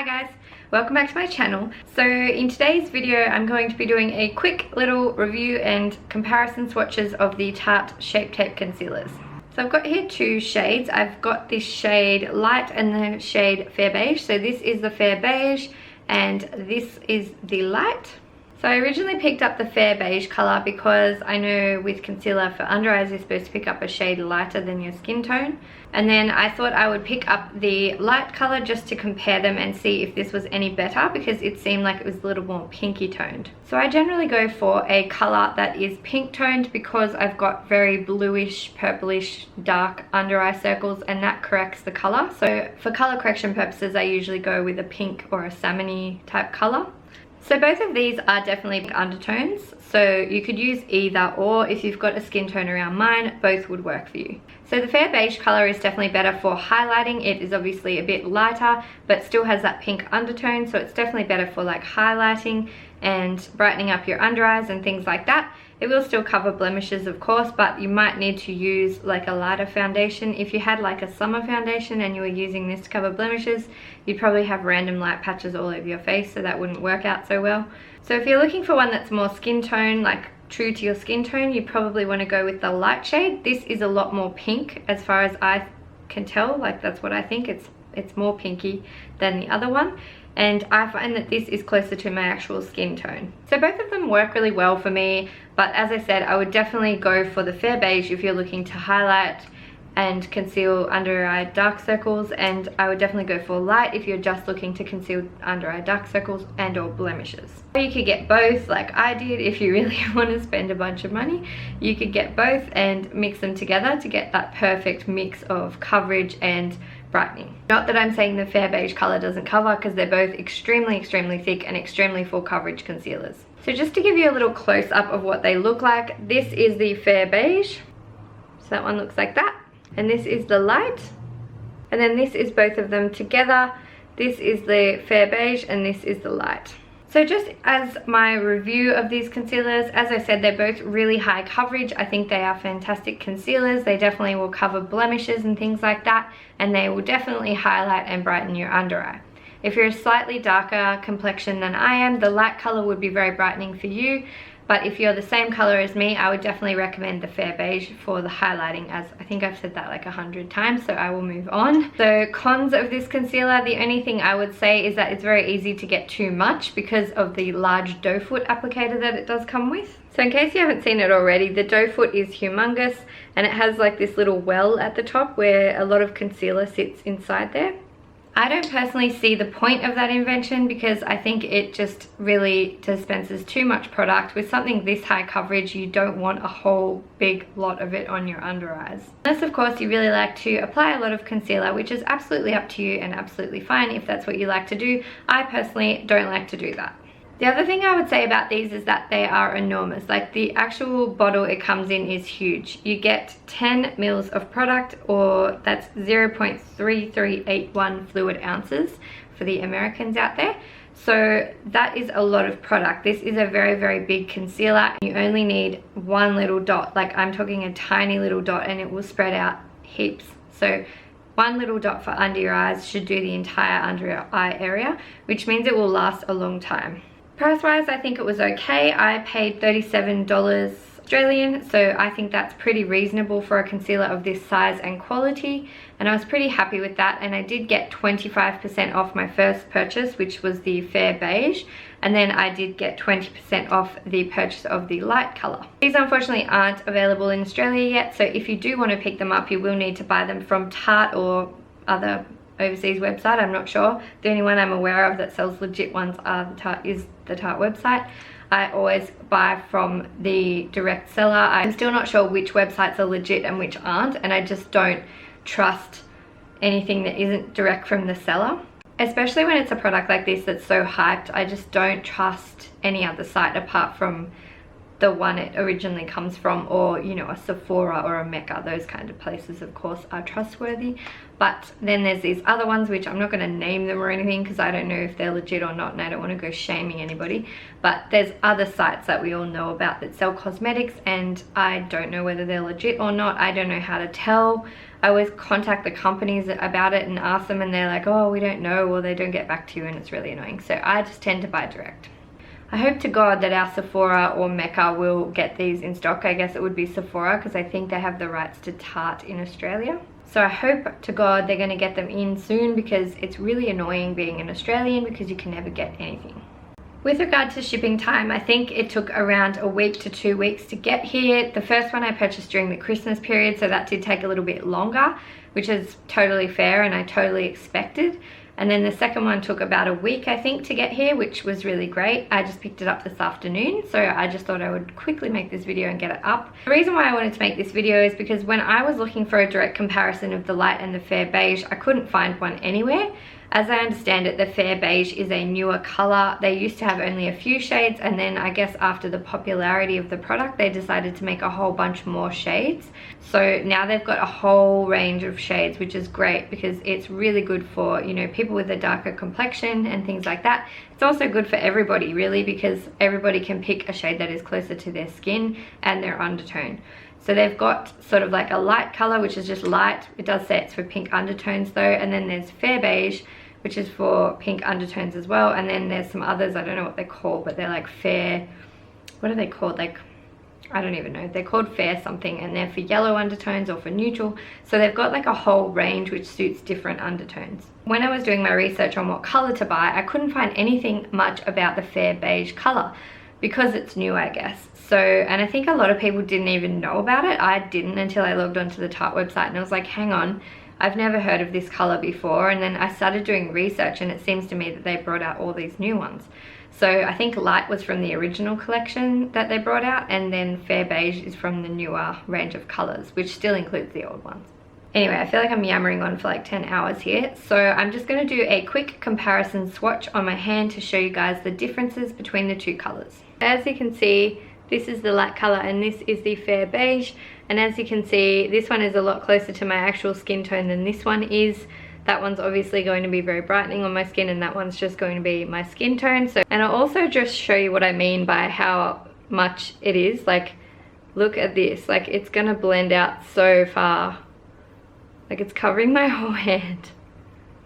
guys, welcome back to my channel. So in today's video I'm going to be doing a quick little review and comparison swatches of the Tarte Shape Tape concealers. So I've got here two shades. I've got this shade Light and the shade Fair Beige. So this is the Fair Beige and this is the Light. So I originally picked up the Fair Beige colour because I know with concealer for under eyes you're supposed to pick up a shade lighter than your skin tone. And then I thought I would pick up the light colour just to compare them and see if this was any better, because it seemed like it was a little more pinky toned. So I generally go for a colour that is pink toned because I've got very bluish, purplish, dark under eye circles, and that corrects the colour. So for colour correction purposes I usually go with a pink or a salmon-y type colour. So both of these are definitely undertones, so you could use either, or if you've got a skin tone around mine, both would work for you. So the Fair Beige colour is definitely better for highlighting. It is obviously a bit lighter, but still has that pink undertone, so it's definitely better for like highlighting and brightening up your under eyes and things like that. It will still cover blemishes of course, but you might need to use like a lighter foundation. If you had like a summer foundation and you were using this to cover blemishes, you'd probably have random light patches all over your face, so that wouldn't work out so well. So if you're looking for one that's more skin tone, like true to your skin tone, you probably want to go with the light shade. This is a lot more pink as far as I can tell, like that's what I think. It's more pinky than the other one, and I find that this is closer to my actual skin tone. So both of them work really well for me, but as I said, I would definitely go for the Fair Beige if you're looking to highlight and conceal under eye dark circles, and I would definitely go for Light if you're just looking to conceal under eye dark circles and or blemishes. Or you could get both like I did. If you really want to spend a bunch of money, you could get both and mix them together to get that perfect mix of coverage and brightening. Not that I'm saying the Fair Beige colour doesn't cover, because they're both extremely thick and extremely full coverage concealers. So just to give you a little close up of what they look like, this is the Fair Beige. So that one looks like that. And this is the Light, and then this is both of them together. This is the Fair Beige and this is the Light. So just as my review of these concealers, as I said, they're both really high coverage. I think they are fantastic concealers. They definitely will cover blemishes and things like that, and they will definitely highlight and brighten your under eye. If you're a slightly darker complexion than I am, the light color would be very brightening for you. But if you're the same color as me, I would definitely recommend the Fair Beige for the highlighting, as I think I've said that like 100 times, so I will move on. So cons of this concealer, the only thing I would say is that it's very easy to get too much because of the large doe foot applicator that it does come with. So in case you haven't seen it already, the doe foot is humongous, and it has like this little well at the top where a lot of concealer sits inside there. I don't personally see the point of that invention, because I think it just really dispenses too much product. With something this high coverage, you don't want a whole big lot of it on your under eyes. Unless of course you really like to apply a lot of concealer, which is absolutely up to you and absolutely fine if that's what you like to do. I personally don't like to do that. The other thing I would say about these is that they are enormous. Like the actual bottle it comes in is huge. You get 10 mils of product, or that's 0.3381 fluid ounces for the Americans out there. So that is a lot of product. This is a very big concealer. You only need one little dot. Like I'm talking a tiny little dot, and it will spread out heaps. So one little dot for under your eyes should do the entire under your eye area, which means it will last a long time. Price wise, I think it was okay. I paid $37 Australian, so I think that's pretty reasonable for a concealer of this size and quality, and I was pretty happy with that. And I did get 25% off my first purchase, which was the Fair Beige, and then I did get 20% off the purchase of the light color. These unfortunately aren't available in Australia yet, so if you do want to pick them up, you will need to buy them from Tarte or other overseas website. I'm not sure. The only one I'm aware of that sells legit ones is the Tarte website. I always buy from the direct seller. I'm still not sure which websites are legit and which aren't, and I just don't trust anything that isn't direct from the seller. Especially when it's a product like this that's so hyped, I just don't trust any other site apart from the one it originally comes from, or you know, a Sephora or a Mecca. Those kind of places of course are trustworthy. But then there's these other ones which I'm not going to name them or anything because I don't know if they're legit or not, and I don't want to go shaming anybody. But there's other sites that we all know about that sell cosmetics, and I don't know whether they're legit or not. I don't know how to tell. I always contact the companies about it and ask them, and they're like, oh, we don't know, or they don't get back to you, and it's really annoying. So I just tend to buy direct. I hope to God that our Sephora or Mecca will get these in stock. I guess it would be Sephora because I think they have the rights to Tarte in Australia. So I hope to God they're going to get them in soon, because it's really annoying being an Australian because you can never get anything. With regard to shipping time, I think it took around a week to 2 weeks to get here. The first one I purchased during the Christmas period, so that did take a little bit longer, which is totally fair and I totally expected. And then the second one took about a week, I think, to get here, which was really great. I just picked it up this afternoon, so I just thought I would quickly make this video and get it up. The reason why I wanted to make this video is because when I was looking for a direct comparison of the light and the Fair Beige, I couldn't find one anywhere. As I understand it, the Fair Beige is a newer color. They used to have only a few shades, and then I guess after the popularity of the product, they decided to make a whole bunch more shades. So now they've got a whole range of shades, which is great because it's really good for, you know, people with a darker complexion and things like that. It's also good for everybody really, because everybody can pick a shade that is closer to their skin and their undertone. So they've got sort of like a light color, which is just light. It does say it's for pink undertones though. And then there's Fair Beige, which is for pink undertones as well. And then there's some others, I don't know what they're called, but they're like fair, what are they called? Like, I don't even know. They're called fair something, and they're for yellow undertones or for neutral. So they've got like a whole range which suits different undertones. When I was doing my research on what color to buy, I couldn't find anything much about the Fair Beige color because it's new, I guess. So, and I think a lot of people didn't even know about it. I didn't until I logged onto the Tarte website and I was like, hang on, I've never heard of this color before. And then I started doing research, and it seems to me that they brought out all these new ones. So I think light was from the original collection that they brought out, and then Fair Beige is from the newer range of colors, which still includes the old ones. Anyway, I feel like I'm yammering on for like 10 hours here. So I'm just going to do a quick comparison swatch on my hand to show you guys the differences between the two colors. As you can see, this is the light color and this is the Fair Beige. And as you can see, this one is a lot closer to my actual skin tone than this one is. That one's obviously going to be very brightening on my skin, and that one's just going to be my skin tone. So, and I'll also just show you what I mean by how much it is. Like, look at this. Like, it's going to blend out so far. Like, it's covering my whole hand.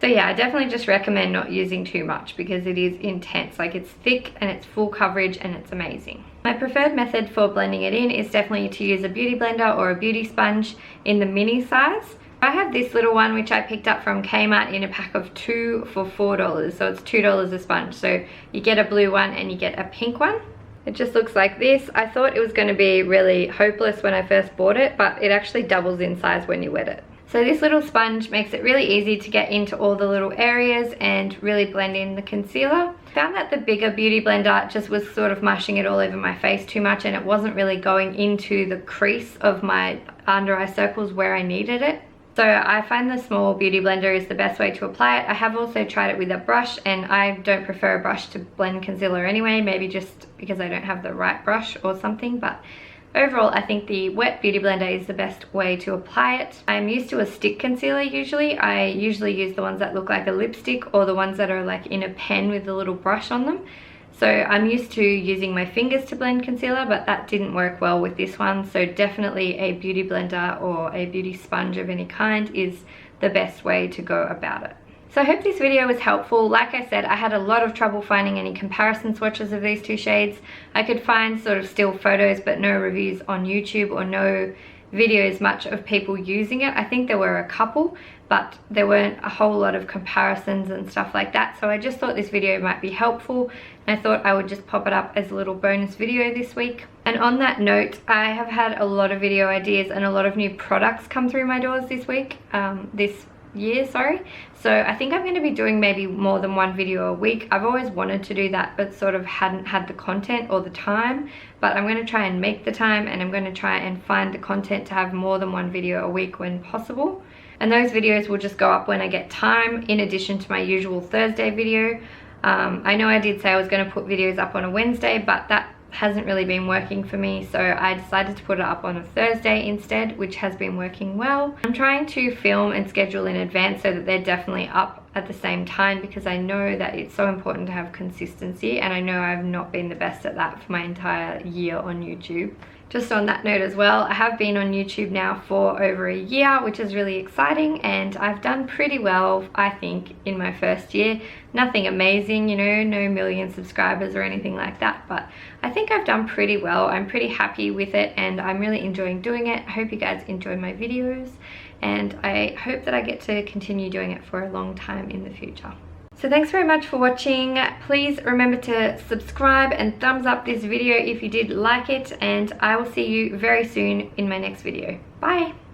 So yeah, I definitely just recommend not using too much because it is intense. Like, it's thick and it's full coverage and it's amazing. My preferred method for blending it in is definitely to use a beauty blender or a beauty sponge in the mini size. I have this little one which I picked up from Kmart in a pack of 2 for $4, so it's $2 a sponge. So you get a blue one and you get a pink one. It just looks like this. I thought it was going to be really hopeless when I first bought it, but it actually doubles in size when you wet it. So this little sponge makes it really easy to get into all the little areas and really blend in the concealer. I found that the bigger beauty blender just was sort of mushing it all over my face too much, and it wasn't really going into the crease of my under eye circles where I needed it. So I find the small beauty blender is the best way to apply it. I have also tried it with a brush, and I don't prefer a brush to blend concealer anyway, maybe just because I don't have the right brush or something, but overall I think the wet beauty blender is the best way to apply it. I'm used to a stick concealer usually. I usually use the ones that look like a lipstick or the ones that are like in a pen with a little brush on them. So I'm used to using my fingers to blend concealer, but that didn't work well with this one. So definitely a beauty blender or a beauty sponge of any kind is the best way to go about it. So I hope this video was helpful. Like I said, I had a lot of trouble finding any comparison swatches of these two shades. I could find sort of still photos, but no reviews on YouTube or no videos much of people using it. I think there were a couple, but there weren't a whole lot of comparisons and stuff like that. So I just thought this video might be helpful, and I thought I would just pop it up as a little bonus video this week. And on that note, I have had a lot of video ideas and a lot of new products come through my doors this week, this year, sorry. So I think I'm going to be doing maybe more than one video a week. I've always wanted to do that, but sort of hadn't had the content or the time. But I'm going to try and make the time, and I'm going to try and find the content to have more than one video a week when possible. And those videos will just go up when I get time, in addition to my usual Thursday video. I know I did say I was going to put videos up on a Wednesday, but that hasn't really been working for me, so I decided to put it up on a Thursday instead, which has been working well. I'm trying to film and schedule in advance so that they're definitely up at the same time, because I know that it's so important to have consistency, and I know I've not been the best at that for my entire year on YouTube. Just on that note as well, I have been on YouTube now for over a year, which is really exciting, and I've done pretty well, I think, in my first year. Nothing amazing, you know, no million subscribers or anything like that, but I think I've done pretty well. I'm pretty happy with it, and I'm really enjoying doing it. I hope you guys enjoy my videos, and I hope that I get to continue doing it for a long time in the future. So thanks very much for watching. Please remember to subscribe and thumbs up this video if you did like it, and I will see you very soon in my next video. Bye!